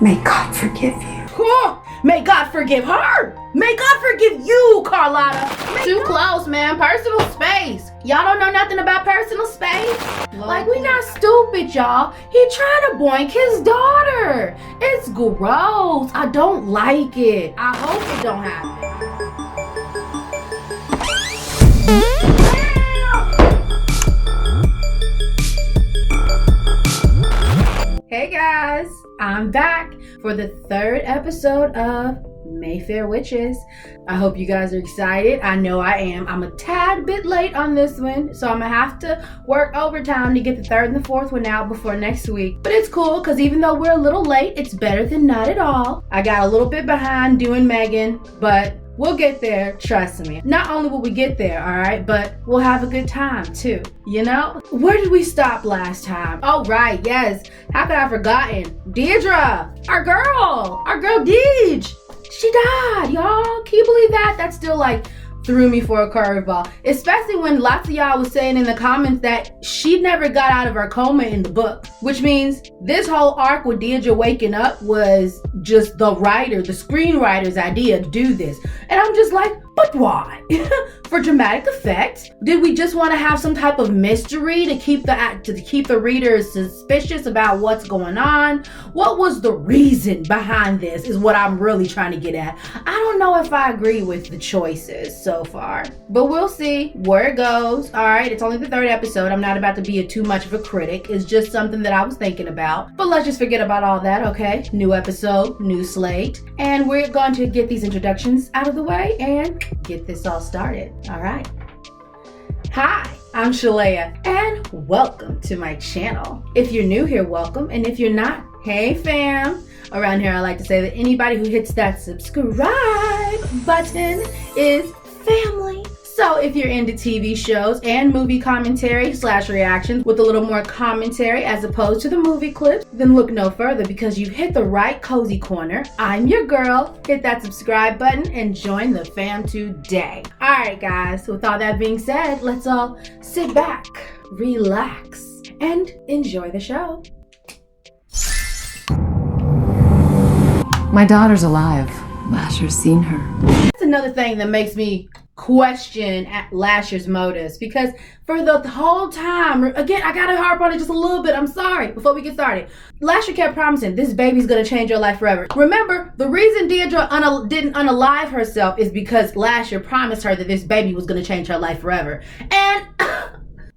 May God forgive you. Oh, may God forgive her. May God forgive you, Carlotta. Too close, man. Personal space. Y'all don't know nothing about personal space? Like, we not stupid, y'all. He trying to boink his daughter. It's gross. I don't like it. I hope it don't happen. Hey guys, I'm back for the third episode of Mayfair Witches. I hope you guys are excited. I know I am. I'm a tad bit late on this one, so I'm gonna have to work overtime to get the third and the fourth one out before next week. But it's cool, because even though we're a little late, it's better than not at all. I got a little bit behind doing Megan, but we'll get there, trust me. Not only will we get there, all right, but we'll have a good time too, you know? Where did we stop last time? Oh, right, yes. How could I have forgotten? Deirdre, our girl Deej. She died, y'all. Can you believe that? That still like threw me for a curveball. Especially when lots of y'all was saying in the comments that she never got out of her coma in the book. Which means this whole arc with Deirdre waking up was just the screenwriter's idea to do this. And I'm just like, but why? For dramatic effect? Did we just want to have some type of mystery to keep the readers suspicious about what's going on? What was the reason behind this is what I'm really trying to get at. I don't know if I agree with the choices so far, but we'll see where it goes. All right, it's only the third episode. I'm not about to be too much of a critic. It's just something that I was thinking about. But let's just forget about all that, okay? New episode, new slate. And we're going to get these introductions out of the way and get this all started. All right. Hi, I'm Shalea, and welcome to my channel. If you're new here, welcome. And if you're not, hey fam. Around here, I like to say that anybody who hits that subscribe button is family. So if you're into TV shows and movie commentary / reactions with a little more commentary as opposed to the movie clips, then look no further because you've hit the right cozy corner. I'm your girl. Hit that subscribe button and join the fam today. All right, guys, with all that being said, let's all sit back, relax, and enjoy the show. My daughter's alive. Lasher's seen her. That's another thing that makes me question at Lasher's motives, because for the whole time, again, I gotta harp on it just a little bit, I'm sorry, before we get started. Lasher kept promising, this baby's gonna change your life forever. Remember, the reason Deirdre didn't unalive herself is because Lasher promised her that this baby was gonna change her life forever. And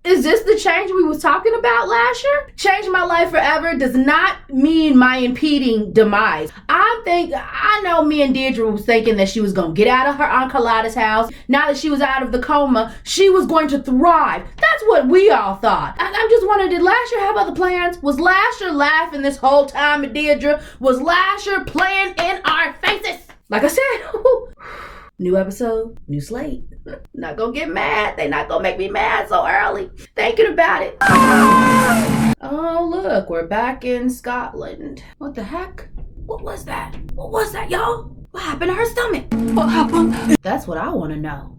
is this the change we was talking about, Lasher? Change my life forever does not mean my impeding demise. I know me and Deirdre was thinking that she was going to get out of her Aunt Carlotta's house. Now that she was out of the coma, she was going to thrive. That's what we all thought. I'm just wondering, did Lasher have other plans? Was Lasher laughing this whole time at Deirdre? Was Lasher playing in our faces? Like I said, new episode, new slate. Not gonna get mad. They not gonna make me mad so early. Thinking about it. Oh, look, we're back in Scotland. What the heck? What was that? What was that, y'all? What happened to her stomach? What happened? That's what I want to know.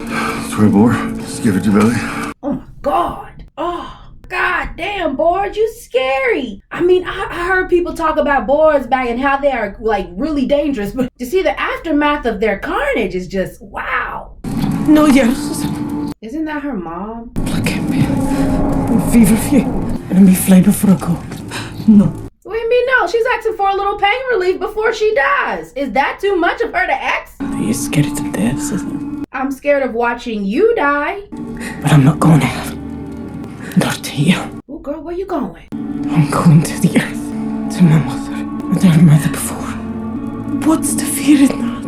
Sorry, boy. Scared of your belly. Oh my God. Oh, God damn, boards, you scary. I mean, I heard people talk about boards back and how they are like really dangerous, but to see the aftermath of their carnage is just wow. No, yes. Isn't that her mom? Plaquez me. Vive fie. And me flame for a go. No. What do you mean no? She's asking for a little pain relief before she dies. Is that too much of her to ask? You're scared to death, isn't it? I'm scared of watching you die. But I'm not going to hell. Not to you. Oh, girl, where you going? I'm going to the earth. To my mother. And her mother before. What's the fear in that?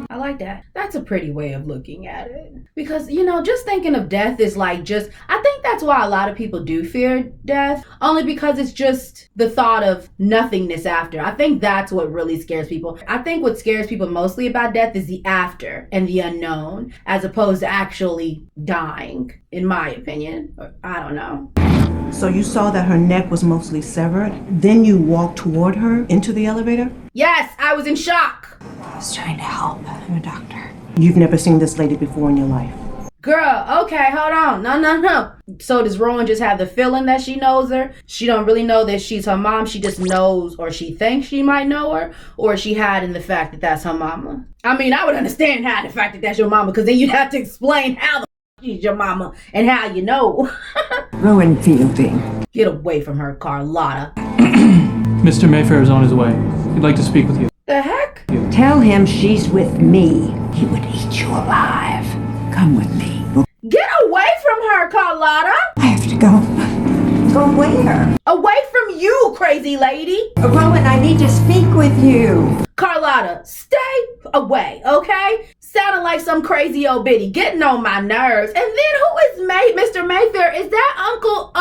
I like that. That's a pretty way of looking at it. Because, you know, just thinking of death is like I think that's why a lot of people do fear death. Only because it's just the thought of nothingness after. I think that's what really scares people. I think what scares people mostly about death is the after and the unknown, as opposed to actually dying, in my opinion. I don't know. So you saw that her neck was mostly severed, then you walked toward her into the elevator? Yes, I was in shock. I was trying to help. I'm a doctor. You've never seen this lady before in your life. Girl, okay, hold on. No. So does Rowan just have the feeling that she knows her? She don't really know that she's her mom. She just knows, or she thinks she might know her, or is she hiding the fact that that's her mama? I mean, I would understand hiding the fact that that's your mama, because then you'd have to explain how the she's your mama and how you know. Rowan Fielding. Get away from her, Carlotta. Mr. Mayfair is on his way. He'd like to speak with you. The heck? Tell him she's with me. He would eat you alive. Come with me. Get away from her, Carlotta! I have to go. Go where? Away from you, crazy lady! Rowan, I need to speak with you. Carlotta, stay away, okay? Sounding like some crazy old biddy, getting on my nerves. And then who is Mr. Mayfair? Is that Uncle,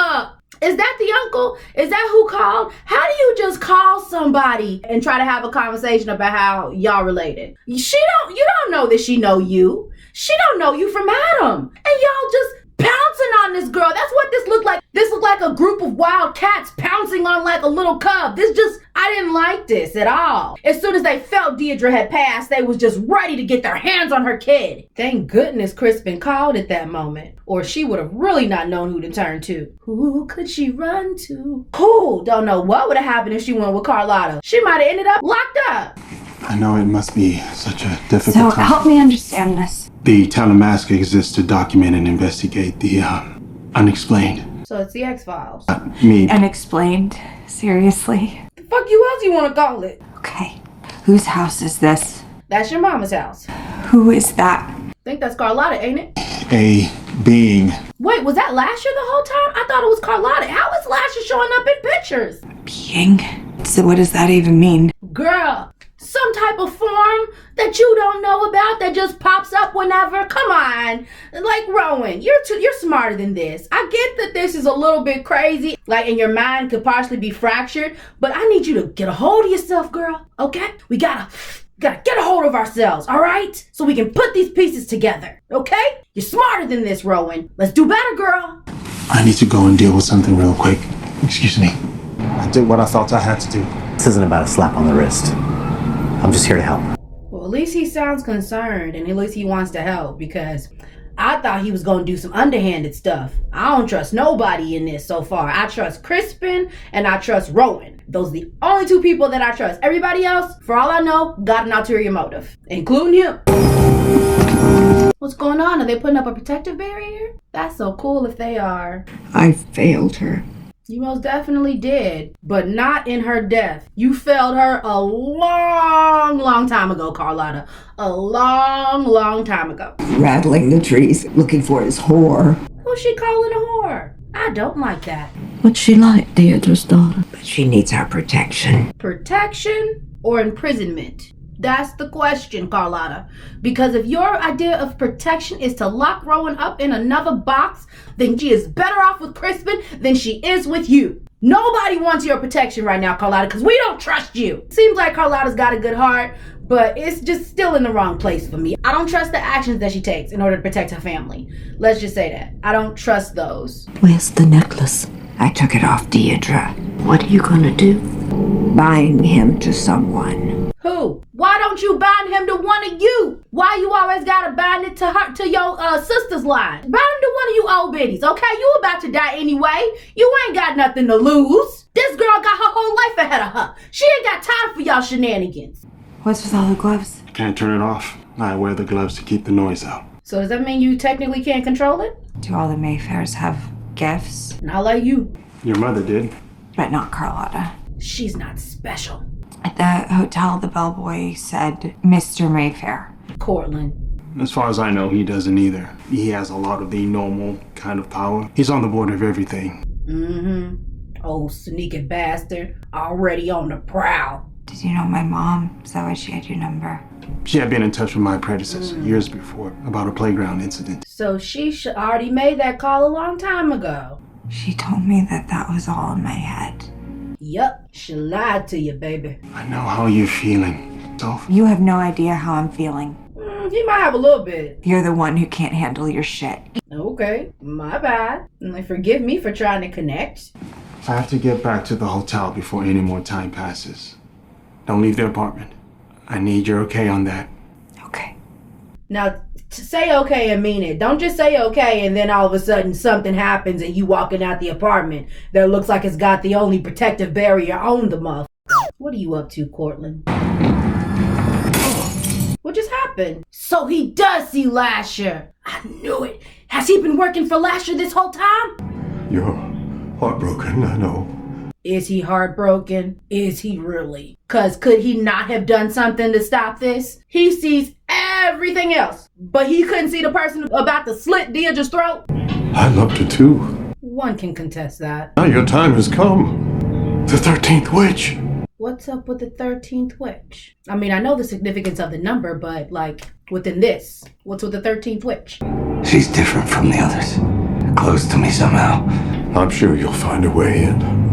is that the uncle? Is that who called? How do you just call somebody and try to have a conversation about how y'all related? You don't know that she know you. She don't know you from Adam. And y'all just pouncing on this girl. That's what this looked like. This looked like a group of wild cats pouncing on like a little cub. I didn't like this at all. As soon as they felt Deirdre had passed, they was just ready to get their hands on her kid. Thank goodness Crispin called at that moment, or she would have really not known who to turn to. Who could she run to? Who? Don't know what would have happened if she went with Carlotta. She might have ended up locked up. I know it must be such a difficult So time. help me understand this. The Telemask exists to document and investigate the unexplained. So it's the X-Files. Me. Unexplained? Seriously? The fuck you else you want to call it? Okay. Whose house is this? That's your mama's house. Who is that? Think that's Carlotta, ain't it? A being. Wait, was that Lasher the whole time? I thought it was Carlotta. How is Lasher showing up in pictures? Being? So what does that even mean? Girl, some type of form that you don't know about that just pops up whenever. Come on. Like, Rowan, you're smarter than this. I get that this is a little bit crazy, like, and your mind could partially be fractured, but I need you to get a hold of yourself, girl, okay? We gotta get a hold of ourselves, all right? So we can put these pieces together, okay? You're smarter than this, Rowan. Let's do better, girl. I need to go and deal with something real quick. Excuse me. I did what I thought I had to do. This isn't about a slap on the wrist. I'm just here to help. Well, at least he sounds concerned, and at least he wants to help, because I thought he was going to do some underhanded stuff. I don't trust nobody in this so far. I trust Crispin, and I trust Rowan. Those are the only two people that I trust. Everybody else, for all I know, got an ulterior motive, including him. What's going on? Are they putting up a protective barrier? That's so cool if they are. I failed her. You most definitely did, but not in her death. You failed her a long time ago, Carlotta. A long time ago. Rattling the trees, looking for his whore. Who's she calling a whore? I don't like that. What's she like, Deirdre's daughter? But she needs our protection. Protection or imprisonment? That's the question, Carlotta. Because if your idea of protection is to lock Rowan up in another box, then she is better off with Crispin than she is with you. Nobody wants your protection right now, Carlotta, because we don't trust you. Seems like Carlotta's got a good heart, but it's just still in the wrong place for me. I don't trust the actions that she takes in order to protect her family. Let's just say that. I don't trust those. Where's the necklace? I took it off Deirdre. What are you gonna do? Bind him to someone. Who? Why don't you bind him to one of you? Why you always gotta bind it to your sister's line? Bind him to one of you old biddies, okay? You about to die anyway. You ain't got nothing to lose. This girl got her whole life ahead of her. She ain't got time for y'all shenanigans. What's with all the gloves? Can't turn it off. I wear the gloves to keep the noise out. So does that mean you technically can't control it? Do all the Mayfairs have gifts? Not like you. Your mother did. But not Carlotta. She's not special. At the hotel, the bellboy said Mr. Mayfair. Cortland. As far as I know, he doesn't either. He has a lot of the normal kind of power. He's on the border of everything. Oh, sneaky bastard. Already on the prowl. Did you know my mom? Is that why she had your number? She had been in touch with my predecessor years before about a playground incident. So she already made that call a long time ago. She told me that was all in my head. Yup, she lied to you, baby. I know how you're feeling. Self. You have no idea how I'm feeling. You might have a little bit. You're the one who can't handle your shit. Okay, my bad. And forgive me for trying to connect. I have to get back to the hotel before any more time passes. Don't leave the apartment. I need your okay on that. Okay. Now, say okay and mean it. Don't just say okay and then all of a sudden something happens and you walking out the apartment that looks like it's got the only protective barrier on the motherfucker. What are you up to, Cortland? What just happened? So he does see Lasher. I knew it. Has he been working for Lasher this whole time? You're heartbroken, I know. Is he heartbroken? Is he really? Cause could he not have done something to stop this? He sees everything else, but he couldn't see the person about to slit Deidre's throat? I loved her too. One can contest that. Now your time has come. The 13th witch. What's up with the 13th witch? I mean, I know the significance of the number, but like within this, what's with the 13th witch? She's different from the others. Close to me somehow. I'm sure you'll find a way in.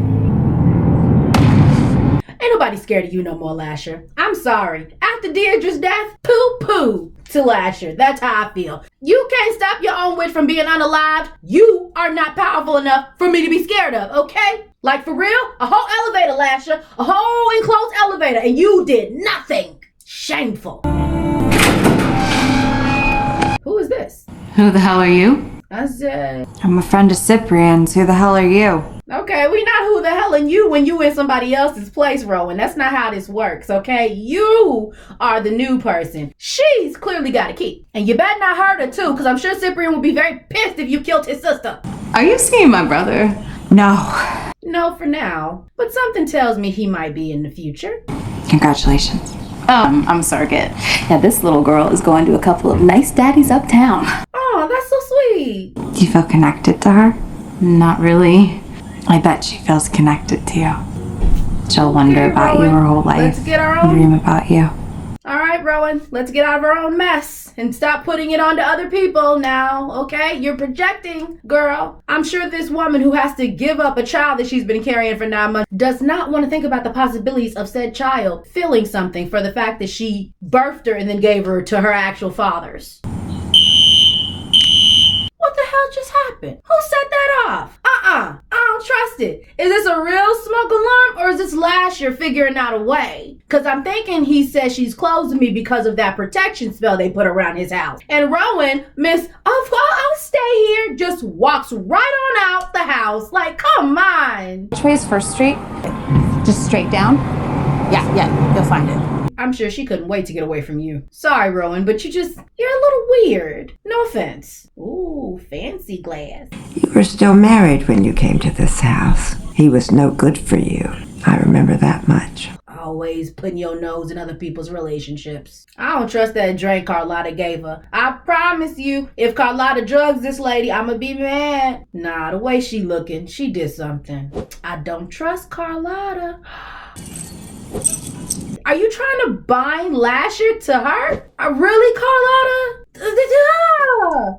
Ain't nobody scared of you no more, Lasher. I'm sorry. After Deirdre's death, poo-poo to Lasher. That's how I feel. You can't stop your own witch from being unalived. You are not powerful enough for me to be scared of, okay? Like for real? A whole elevator, Lasher. A whole enclosed elevator, and you did nothing. Shameful. Who is this? Who the hell are you? I said... I'm a friend of Cyprian's. Who the hell are you? Okay, we not who the hell are you when you in somebody else's place, Rowan. That's not how this works, okay? You are the new person. She's clearly got a key. And you better not hurt her too, because I'm sure Cyprian would be very pissed if you killed his sister. Are you seeing my brother? No. No, for now. But something tells me he might be in the future. Congratulations. I'm a surrogate. Yeah, this little girl is going to a couple of nice daddies uptown. Oh, that's so sweet. Do you feel connected to her? Not really. I bet she feels connected to you. She'll wonder about you her whole life. Let's get our own. Dream about you. All right, Rowan, let's get out of our own mess and stop putting it onto other people now, okay? You're projecting, girl. I'm sure this woman who has to give up a child that she's been carrying for 9 months does not want to think about the possibilities of said child feeling something for the fact that she birthed her and then gave her to her actual fathers. What the hell just happened? Who set that off? I don't trust it. Is this a real smoke alarm or is this Lasher figuring out a way? Because I'm thinking he says she's close to me because of that protection spell they put around his house. And Rowan, I'll stay here, just walks right on out the house. Like, come on. Which way is First Street? Just straight down? Yeah, you'll find it. I'm sure she couldn't wait to get away from you. Sorry, Rowan, but you're a little weird. No offense. Ooh, fancy glass. You were still married when you came to this house. He was no good for you. I remember that much. Always putting your nose in other people's relationships. I don't trust that drink Carlotta gave her. I promise you, if Carlotta drugs this lady, I'ma be mad. Nah, the way she looking, she did something. I don't trust Carlotta. Are you trying to bind Lasher to her? Really, Carlotta?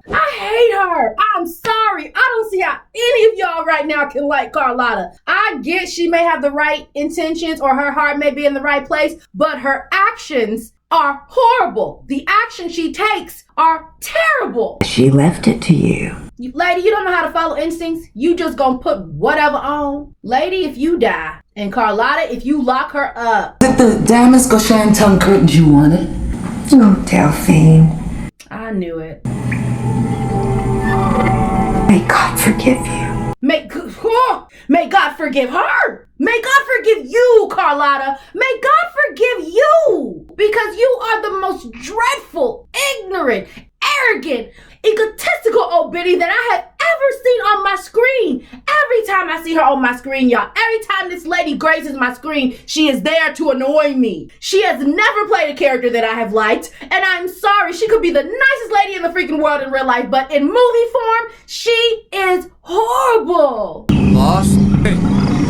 I hate her. I'm sorry. I don't see how any of y'all right now can like Carlotta. I get she may have the right intentions or her heart may be in the right place, but her actions are horrible. The actions she takes are terrible. She left it to you. Lady, you don't know how to follow instincts. You just gonna put whatever on. Lady, if you die. And Carlotta, if you lock her up. Is it the damask or shantung curtains you wanted? Oh, Delphine. I knew it. May God forgive you. May God forgive her. May God forgive you, Carlotta. May God forgive you. Because you are the most dreadful, ignorant, arrogant, egotistical old biddy that I have ever seen on my screen. Every time I see her on my screen, y'all, every time this lady graces my screen, she is there to annoy me. She has never played a character that I have liked, and I'm sorry, she could be the nicest lady in the freaking world in real life, but in movie form, she is horrible. Lost? Hey,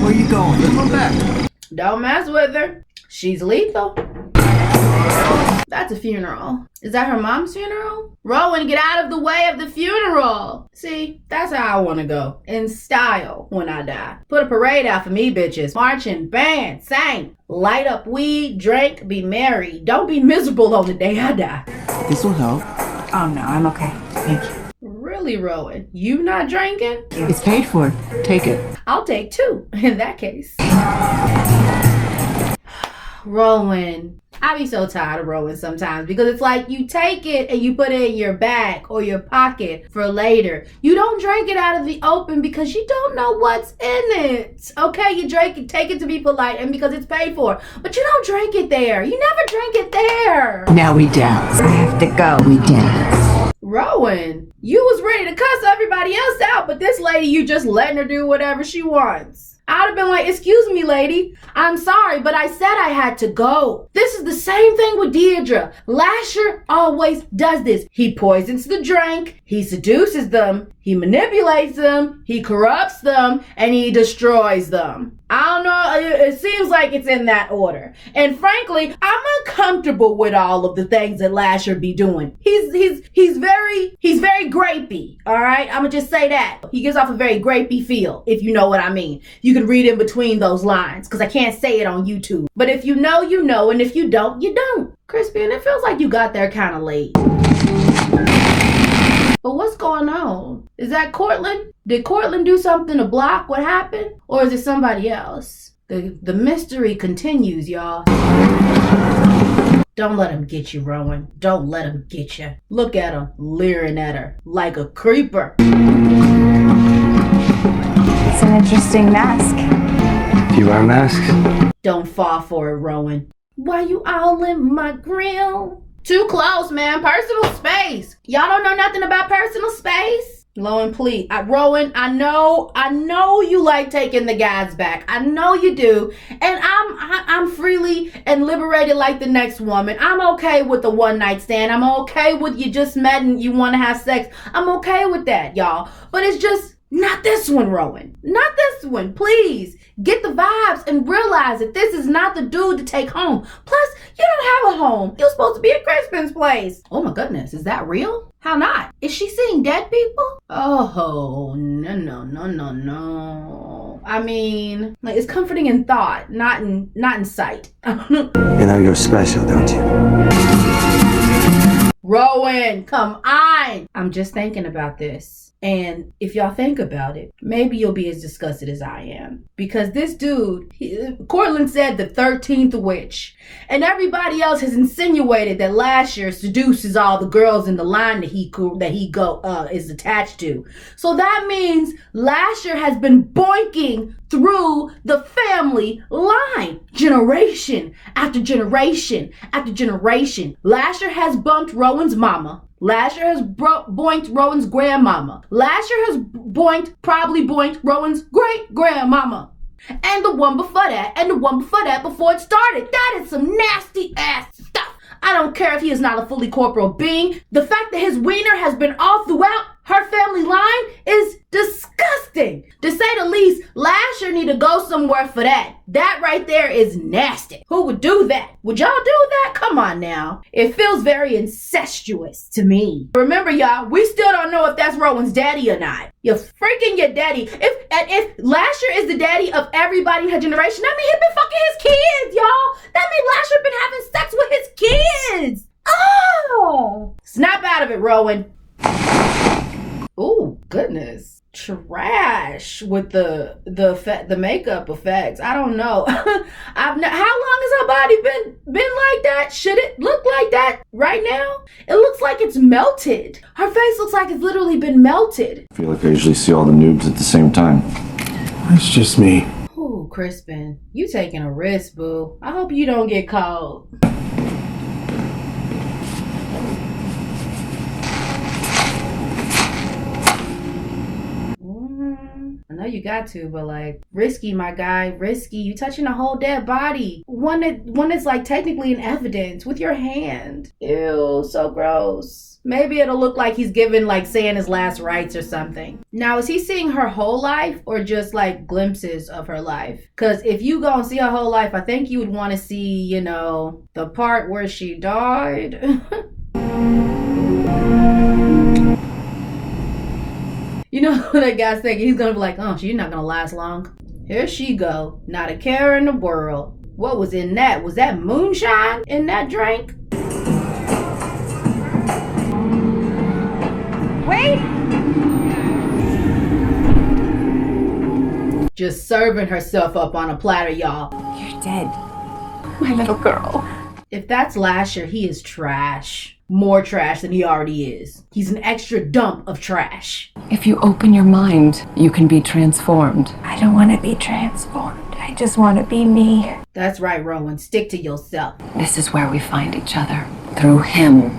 where you going? Come back. Don't mess with her. She's lethal. That's a funeral. Is that her mom's funeral? Rowan, get out of the way of the funeral. See, that's how I want to go. In style when I die. Put a parade out for me, bitches. Marching, band, sing, light up weed, drink, be merry. Don't be miserable on the day I die. This will help. Oh no, I'm okay. Thank you. Really, Rowan? You not drinking? It's paid for. Take it. I'll take 2 in that case. Rowan, I be so tired of Rowan sometimes because it's like you take it and you put it in your bag or your pocket for later. You don't drink it out of the open because you don't know what's in it. Okay, you drink it, take it to be polite and because it's paid for. But you don't drink it there. You never drink it there. Now we dance. I have to go. We dance. Rowan, you was ready to cuss everybody else out, but this lady, you just letting her do whatever she wants. I'd have been like, excuse me, lady. I'm sorry, but I said I had to go. This is the same thing with Deirdre. Lasher always does this. He poisons the drink, he seduces them, he manipulates them, he corrupts them, and he destroys them. I don't know, it seems like it's in that order. And frankly, I'm uncomfortable with all of the things that Lasher be doing. He's very grapey, all right? I'ma just say that. He gives off a very grapey feel, if you know what I mean. You can read in between those lines, because I can't say it on YouTube. But if you know, you know, and if you don't, you don't. Crispy, and it feels like you got there kind of late. But what's going on? Is that Cortland? Did Cortland do something to block what happened? Or is it somebody else? The mystery continues, y'all. Don't let him get you, Rowan. Don't let him get you. Look at him, leering at her like a creeper. It's an interesting mask. Do you wear masks? Don't fall for it, Rowan. Why you all in my grill? Too close, man. Personal space. Y'all don't know nothing about personal space? Rowan, please. Rowan, I know you like taking the guys back. I know you do. And I'm freely and liberated like the next woman. I'm okay with the one night stand. I'm okay with you just met and you want to have sex. I'm okay with that, y'all. But it's just not this one, Rowan. Not this one. Please get the vibes and realize that this is not the dude to take home. Plus, you don't have a home. You're supposed to be at Crispin's place. Oh my goodness, is that real? How not? Is she seeing dead people? Oh, no. I mean, like, it's comforting in thought, not in sight. You know you're special, don't you? Rowan, come on. I'm just thinking about this. And if y'all think about it, maybe you'll be as disgusted as I am. Because this dude, Cortland said the 13th witch. And everybody else has insinuated that Lasher seduces all the girls in the line that he is attached to. So that means Lasher has been boinking through the family line. Generation after generation after generation. Lasher has bumped Rowan's mama. Lasher has boinked Rowan's grandmama. Lasher has probably boinked Rowan's great-grandmama. And the one before that, and the one before that before it started. That is some nasty ass stuff. I don't care if he is not a fully corporeal being. The fact that his wiener has been all throughout her family line is disgusting. To say the least, Lasher need to go somewhere for that. That right there is nasty. Who would do that? Would y'all do that? Come on now. It feels very incestuous to me. Remember, y'all, we still don't know if that's Rowan's daddy or not. You're freaking your daddy. If Lasher is the daddy of everybody in her generation, that means he's been fucking his kids, y'all. That means Lasher been having sex with his kids. Oh! Snap out of it, Rowan. Oh, goodness. Trash with the makeup effects. I don't know. How long has her body been like that? Should it look like that right now? It looks like it's melted. Her face looks like it's literally been melted. I feel like I usually see all the noobs at the same time. That's just me. Ooh, Crispin, you taking a risk, boo. I hope you don't get caught. I know you got to, but like, risky, my guy, risky. You touching a whole dead body. One that's like technically in evidence with your hand. Ew, so gross. Maybe it'll look like he's giving, like, saying his last rites or something. Now, is he seeing her whole life or just like glimpses of her life? Because if you go and see her whole life, I think you would want to see, you know, the part where she died. You know what that guy's thinking? He's gonna be like, oh, she's not gonna last long. Here she go. Not a care in the world. What was in that? Was that moonshine in that drink? Wait! Just serving herself up on a platter, y'all. You're dead. My little girl. If that's Lasher, he is trash. More trash than he already is. He's an extra dump of trash. If you open your mind, you can be transformed. I don't want to be transformed. I just want to be me. That's right, Rowan. Stick to yourself. This is where we find each other. Through him.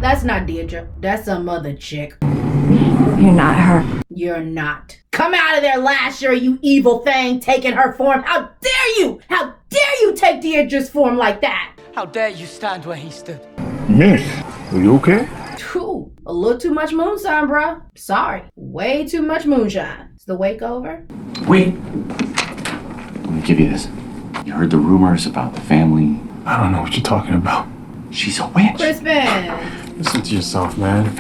That's not Deirdre. That's some other chick. You're not her. You're not. Come out of there, Lasher, you evil thing, taking her form. How dare you? How dare you take Deirdre's form like that? How dare you stand where he stood? Miss, are you okay? Ooh, a little too much moonshine, bro. Sorry. Way too much moonshine. Is the wake over? Wait. Let me give you this. You heard the rumors about the family? I don't know what you're talking about. She's a witch. Crispin. Listen to yourself, man.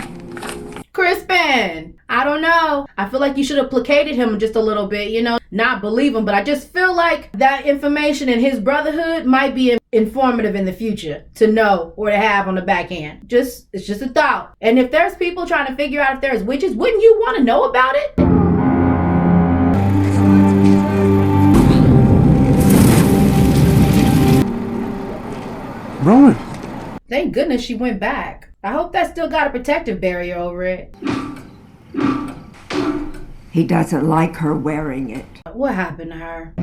Crispin. I don't know. I feel like you should have placated him just a little bit, you know, not believe him, but I just feel like that information in his brotherhood might be informative in the future to know or to have on the back end. It's just a thought. And if there's people trying to figure out if there's witches, wouldn't you want to know about it? Rowan. Thank goodness she went back. I hope that still got a protective barrier over it. He doesn't like her wearing it. What happened to her?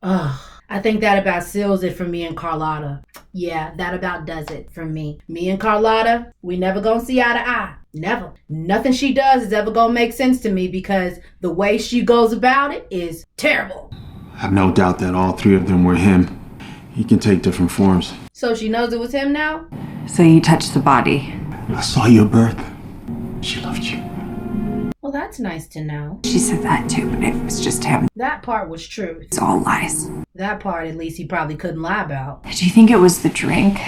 Ugh. I think that about seals it for me and Carlotta. Yeah, that about does it for me. Me and Carlotta, we never gonna see eye to eye. Never. Nothing she does is ever gonna make sense to me because the way she goes about it is terrible. I have no doubt that all three of them were him. He can take different forms. So she knows it was him now? So you touched the body. I saw your birth. She loved you. Well, that's nice to know. She said that too, but it was just him. That part was true. It's all lies. That part, at least, he probably couldn't lie about. Do you think it was the drink?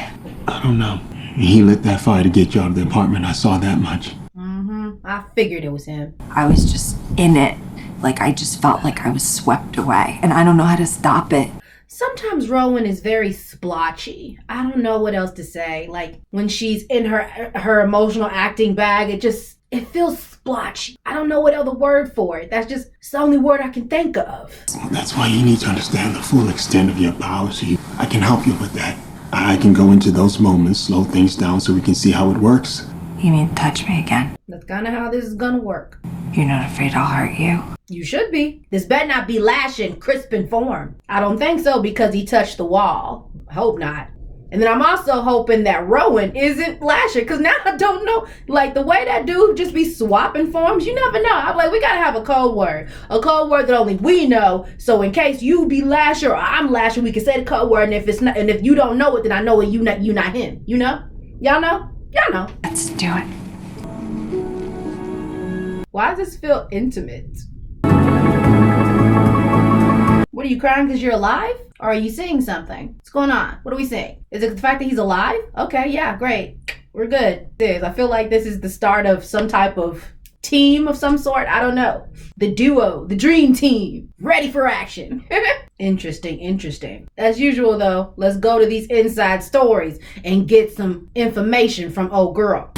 I don't know. He lit that fire to get you out of the apartment. I saw that much. I figured it was him. I was just in it. Like, I just felt like I was swept away. And I don't know how to stop it. Sometimes Rowan is very splotchy. I don't know what else to say. Like, when she's in her emotional acting bag, it feels splotchy. I don't know what other word for it. It's the only word I can think of. Well, that's why you need to understand the full extent of your powers. I can help you with that. I can go into those moments, slow things down so we can see how it works. You mean touch me again? That's kind of how this is gonna work. You're not afraid I'll hurt you? You should be. This better not be Lashing Crispin form. I don't think so because he touched the wall. I hope not. And then I'm also hoping that Rowan isn't Lasher, because now I don't know. Like, the way that dude just be swapping forms, you never know. I'm like, we gotta have a code word. A code word that only we know. So in case you be Lasher or I'm Lasher, we can say the code word. And if it's not, and if you don't know it, then I know it. You not him. You know? Y'all know? Y'all know. Let's do it. Why does this feel intimate? What, are you crying because you're alive? Or are you seeing something? What's going on? What are we seeing? Is it the fact that he's alive? Okay, yeah, great. We're good. I feel like this is the start of some type of team of some sort. I don't know. The duo, the dream team, ready for action. Interesting. As usual though, let's go to these inside stories and get some information from old girl.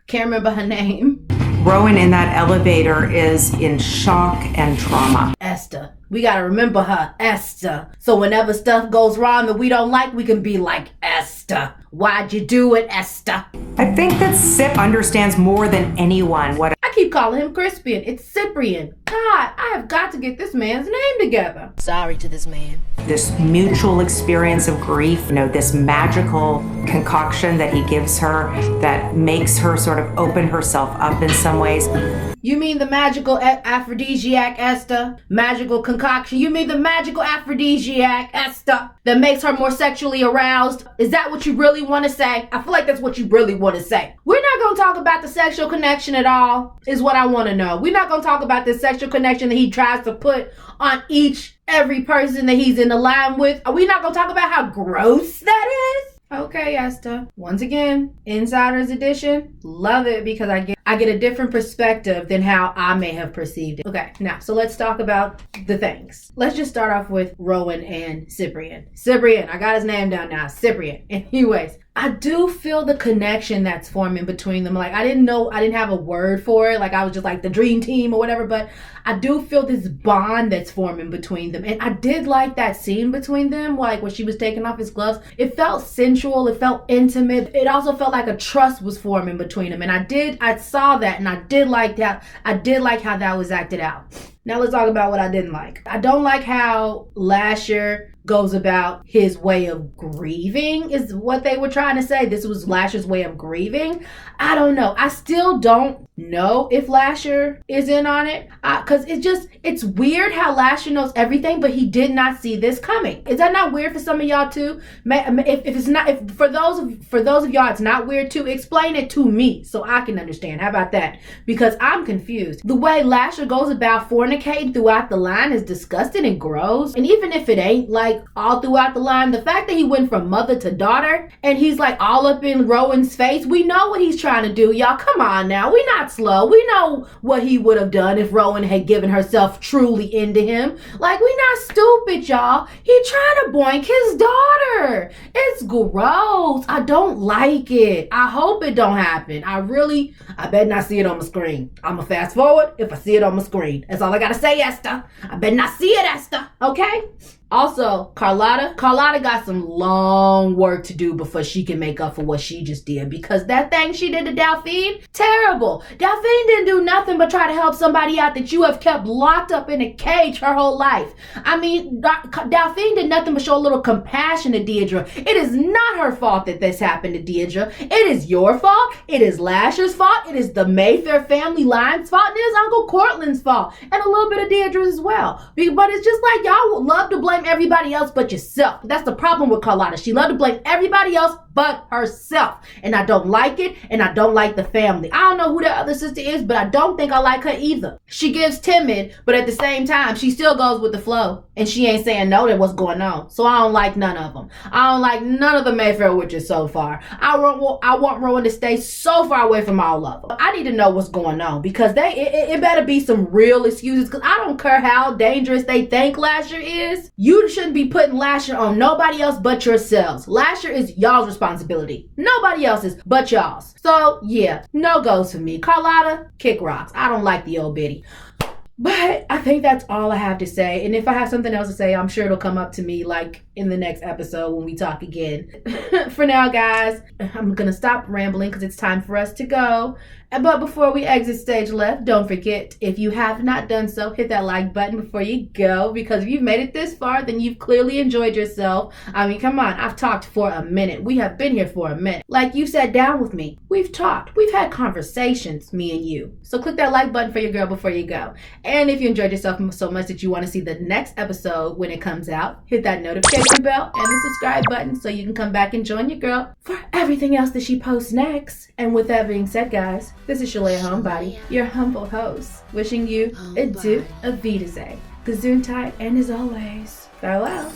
Can't remember her name. Rowan in that elevator is in shock and trauma. Esther. We gotta remember her, Esther. So whenever stuff goes wrong that we don't like, we can be like, Esther, why'd you do it, Esther? I think that Sip understands more than anyone what I keep calling him Crispian. It's Cyprian. God, I have got to get this man's name together. Sorry to this man. This mutual experience of grief, this magical concoction that he gives her that makes her sort of open herself up in some ways. You mean the magical aphrodisiac, Esther? Magical concoction? You mean the magical aphrodisiac, Esther, that makes her more sexually aroused? Is that what you really want to say? I feel like that's what you really want to say. We're not going to talk about the sexual connection at all, is what I want to know. We're not going to talk about the sexual connection that he tries to put on every person that he's in the line with. Are we not going to talk about how gross that is? Okay, Esther. Once again, Insider's Edition. Love it because I get a different perspective than how I may have perceived it. Okay, now, so let's talk about the things. Let's just start off with Rowan and Cyprian. Cyprian, I got his name down now. Cyprian. Anyways, I do feel the connection that's forming between them. Like, I didn't have a word for it. Like, I was just like the dream team or whatever, but I do feel this bond that's forming between them. And I did like that scene between them, like when she was taking off his gloves. It felt sensual. It felt intimate. It also felt like a trust was forming between them. And I saw that, and I did like that. I did like how that was acted out. Now let's talk about what I didn't like. I don't like how Lasher goes about his way of grieving, is what they were trying to say. This was Lasher's way of grieving. I don't know. I still don't know if Lasher is in on it, because it's weird how Lasher knows everything, but he did not see this coming. Is that not weird for some of y'all too? If for those of y'all it's not weird too, explain it to me so I can understand. How about that? Because I'm confused. The way Lasher goes about fornicating throughout the line is disgusting and gross. And even if it ain't like all throughout the line, the fact that he went from mother to daughter and he's like all up in Rowan's face, we know what he's trying to do, y'all. Come on now, we not slow. We know what he would have done if Rowan had given herself truly into him. Like, we not stupid, y'all. He trying to boink his daughter. It's gross. I don't like it. I hope it don't happen. I better not see it on my screen. I'ma fast forward if I see it on my screen. That's all I gotta say, Esther. I better not see it, Esther. Okay? Also, Carlotta got some long work to do before she can make up for what she just did, because that thing she did to Delphine, terrible. Delphine didn't do nothing but try to help somebody out that you have kept locked up in a cage her whole life. I mean, Delphine did nothing but show a little compassion to Deidre. It is not her fault that this happened to Deidre. It is your fault. It is Lasher's fault. It is the Mayfair family line's fault. And it is Uncle Cortland's fault. And a little bit of Deidre's as well. But it's just like y'all would love to blame everybody else but yourself. That's the problem with Carlotta. She loved to blame everybody else but herself. And I don't like it, and I don't like the family. I don't know who the other sister is, but I don't think I like her either. She gives timid, but at the same time, she still goes with the flow. And she ain't saying no to what's going on. So I don't like none of them. I don't like none of the Mayfair Witches so far. I want Rowan to stay so far away from all of them. I need to know what's going on, because it better be some real excuses, because I don't care how dangerous they think Lasher is. You shouldn't be putting Lasher on nobody else but yourselves. Lasher is y'all's responsibility. Nobody else's but y'all's. So yeah, no goes for me. Carlotta, kick rocks. I don't like the old biddy. But I think that's all I have to say. And if I have something else to say, I'm sure it'll come up to me like in the next episode when we talk again. For now, guys, I'm going to stop rambling because it's time for us to go. But before we exit stage left, don't forget, if you have not done so, hit that like button before you go, because if you've made it this far, then you've clearly enjoyed yourself. I mean, come on, I've talked for a minute. We have been here for a minute. Like, you sat down with me. We've talked. We've had conversations, me and you. So click that like button for your girl before you go. And if you enjoyed yourself so much that you want to see the next episode when it comes out, hit that notification bell and the subscribe button so you can come back and join your girl for everything else that she posts next. And with that being said, guys, this is Shalea Homebody, your humble host, wishing you a Wiedersehen, Gesundheit, and as always, farewell.